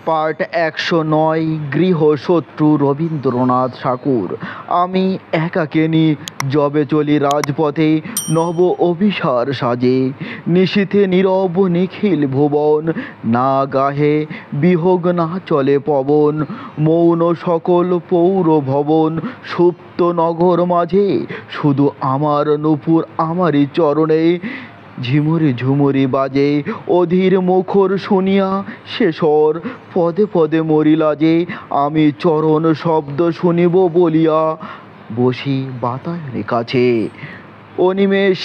Part 109 গৃহশত্রু Rabindranath ঠাকুর। আমি একাকিনী যবে চলি রাজপথে, নব অভিসার সাজে। নিশীথে নীরব নিখিল ভুবন, না গাহে বিহগ না চলে পবন। মৌন সকল পৌর ভবন, সুপ্ত নগর মাঝে শুধু আমার নূপুর আমারই চরণে। ঝিমুরি ঝুমুরি বাজে অধীর মুখর শুনিয়া শেষর, পদে পদে মরি লাজে। আমি চরণ শব্দ শুনিব বলিয়া বসি বাতায়নের কাছে। অনিমেষ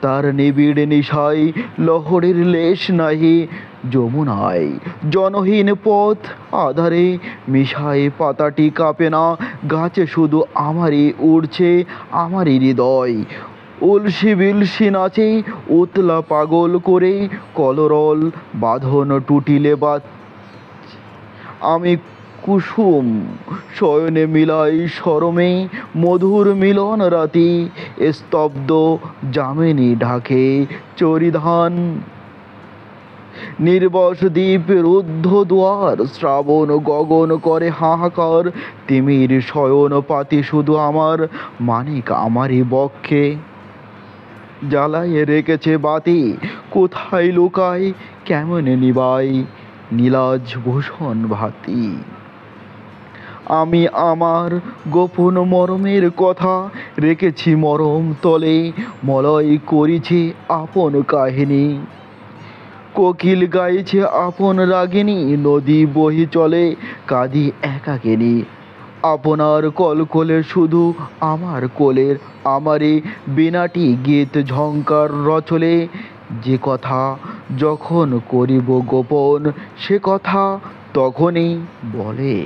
তার নিবিড় নিশায় লহরীর লেশ নাহি যমুনায়। জনহীন পথ আধারে মিশায় পাতাটি কাঁপে না, গাছে শুধু আমারই উড়ছে আমারই হৃদয়। উলসি বিলসি নাচে উতলা পাগল করে, কলরল বাঁধন টুটিলে আমি কুসুম শয়নে মিলাই সরমে। মধুর মিলন রাতি স্তব্ধ যামিনী ঢাকে চরিধান। নির্বস দ্বীপ রুদ্ধ দুয়ার, শ্রাবণ গগন করে হাহাকার। তিমির শয়ন পাতি শুধু আমার মানিক আমারই বক্ষে। জ্বালাইয়ে রেখেছে বাতি, কোথায় লুকাই কেমনে নিবাই নীলাজ ভূষণ ভাতি। আমি আমার গোপন মরমের কথা রেখেছি মরম তলে, মলয় করিছি আপন কাহিনী। কোকিল গাইছে আপন রাগিনী, নদী বহি চলে কাঁদি একাকিনী। আপনার কলকলে শুধু আমার কোলের আমারই বীণাটি গীত ঝংকার রচলে। যে কথা যখন করিব গোপন, সে কথা তখনই বলে।